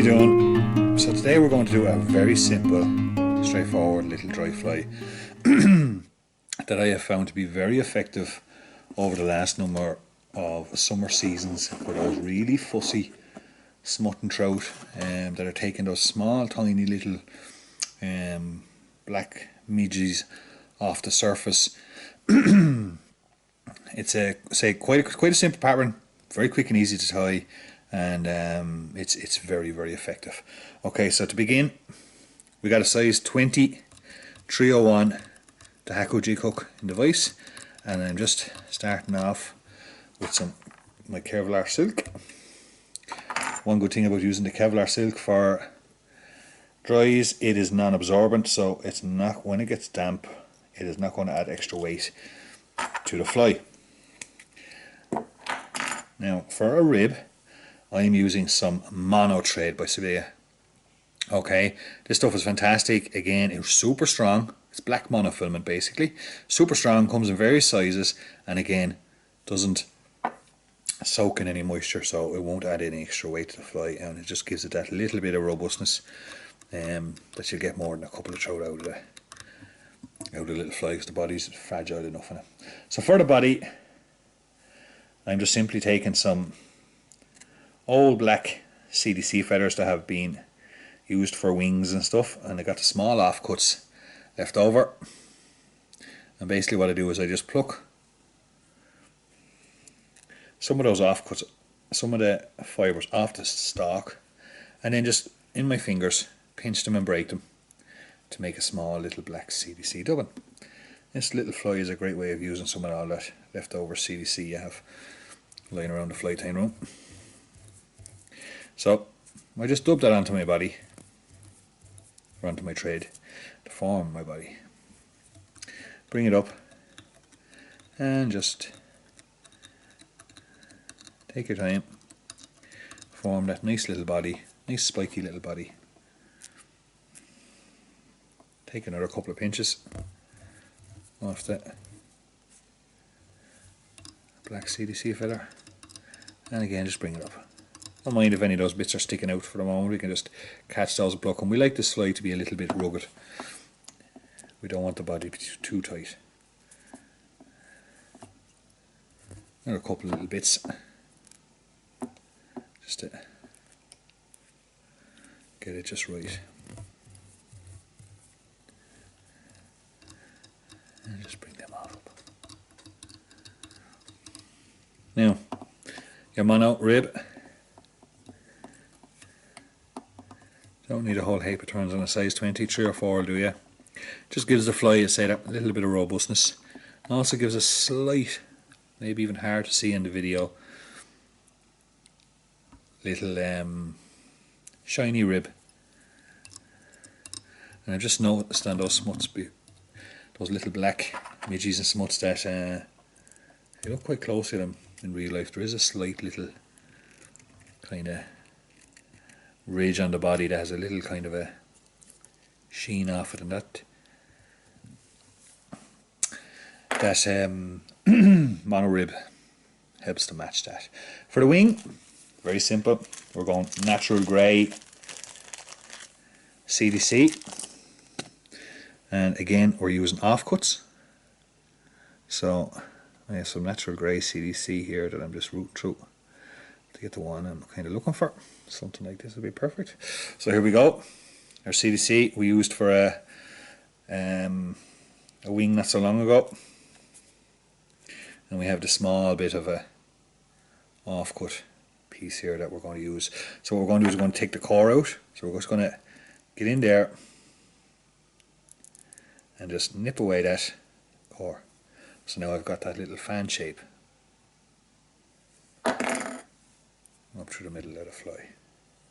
doing? So today we're going to do a very simple, straightforward little dry fly that I have found to be very effective over the last number of summer seasons for those really fussy smut and trout that are taking those small tiny little black midges off the surface. It's quite a simple pattern, very quick and easy to tie, and it's very effective. Okay, so to begin, we got a size 20 301 Dohiku jig hook in the vise, and I'm just starting off with my Kevlar silk. One good thing about using the Kevlar silk for dries, it is non-absorbent, so it's not, when it gets damp, it is not going to add extra weight to the fly. Now for a rib, I'm using some mono thread by CDC. Okay, this stuff is fantastic. Again, it's super strong. It's black monofilament basically. Super strong, comes in various sizes, and again, doesn't soak in any moisture, so it won't add any extra weight to the fly, and it just gives it that little bit of robustness that you'll get more than a couple of trout out of the little fly, because the body's fragile enough in it. So for the body, I'm just simply taking some old black CDC feathers that have been used for wings and stuff, and I got the small offcuts left over, and basically what I do is I just pluck some of those offcuts, some of the fibres off the stalk, and then just in my fingers pinch them and break them to make a small little black CDC dubbin. This little fly is a great way of using some of all that leftover CDC you have lying around the fly tying room. So I just dub that onto my body, or onto my thread to form my body. Bring it up and just take your time, form that nice little body, nice spiky little body. Take another couple of pinches off the black CDC feather, and again just bring it up. Don't mind if any of those bits are sticking out for the moment, we can just catch those and pluck them. We like this fly to be a little bit rugged. We don't want the body to be too tight. Another couple of little bits, just to get it just right. And just bring them off up. Now, your mono rib. Don't need a whole heap of turns on a size 20, 3 or 4 will do you. Just gives the fly, say, that little bit of robustness. And also gives a slight, maybe even hard to see in the video, little shiny rib. And I've just noticed on those smuts, those little black midges and smuts, that if you look quite closely at them in real life, there is a slight little kind of ridge on the body that has a little kind of a sheen off it, and that mono rib helps to match that. For the wing, very simple. We're going natural grey CDC, and again we're using offcuts. So I have some natural grey CDC here that I'm just rooting through to get the one I'm kind of looking for. Something like this would be perfect. So here we go. Our CDC we used for a wing not so long ago, and we have the small bit of a offcut piece here that we're going to use. So what we're going to do is we're going to take the core out. So we're just going to get in there and just nip away that core. So now I've got that little fan shape up through the middle of the fly,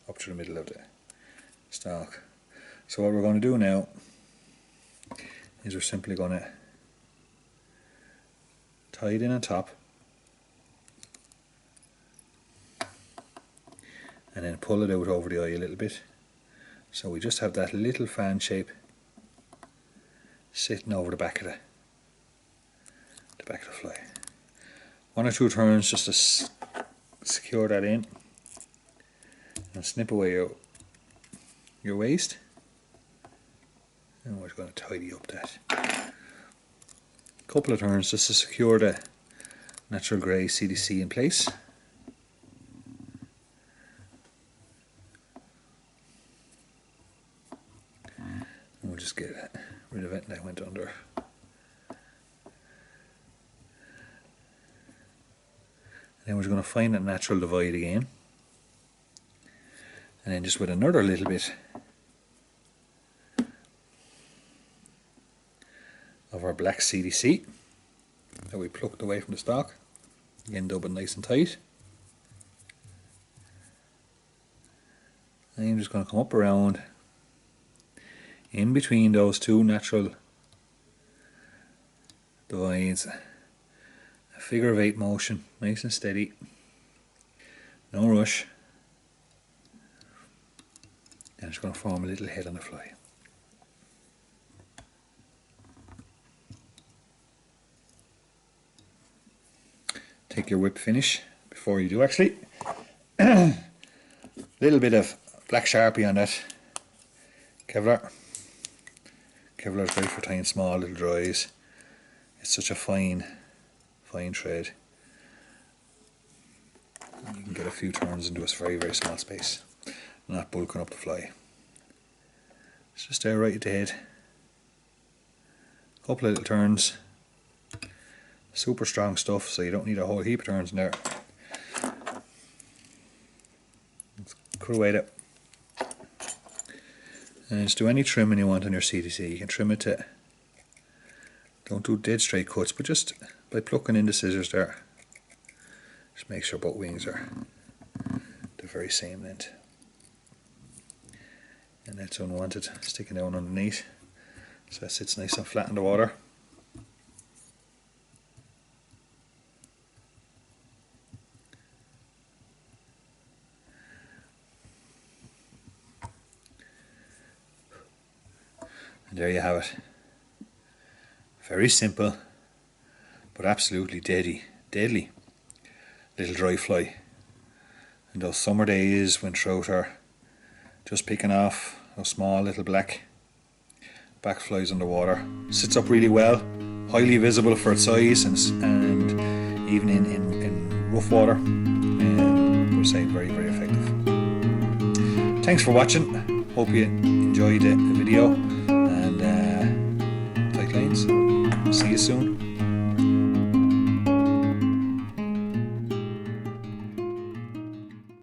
up through the middle of the stalk. So what we're going to do now is we're simply going to tie it in on top, and then pull it out over the eye a little bit, so we just have that little fan shape sitting over the back of the fly. 1 or 2 turns just to secure that in, and snip away out your waist. And we're going to tidy up that. Couple of turns just to secure the natural grey CDC in place. And we'll just get rid of it, and I went under. Then we're going to find that natural divide again, and then just with another little bit of our black CDC that we plucked away from the stock, again dubbing nice and tight. And I'm just going to come up around in between those two natural divides. A figure of 8 motion, nice and steady, no rush. And I'm just going to form a little head on the fly. Take your whip finish before you do actually. Little bit of black Sharpie on that Kevlar. Kevlar is great for tying small little dries. It's such a fine thread. You can get a few turns into a very small space, not bulking up the fly. It's just there right at the head. Couple of little turns. Super strong stuff, so you don't need a whole heap of turns in there. Let's crewate it. And just do any trimming you want on your CDC. You can trim it to, don't do dead straight cuts, but just by plucking in the scissors there, just make sure both wings are the very same length. And that's unwanted, sticking down underneath, so that sits nice and flat in the water. And there you have it. Very simple, but absolutely deadly little dry fly. And those summer days when trout are just picking off those small little black back flies on the water. Sits up really well, highly visible for its size, and even in rough water, and we'll say very effective. Thanks for watching. Hope you enjoyed the video, and tight lines. See you soon.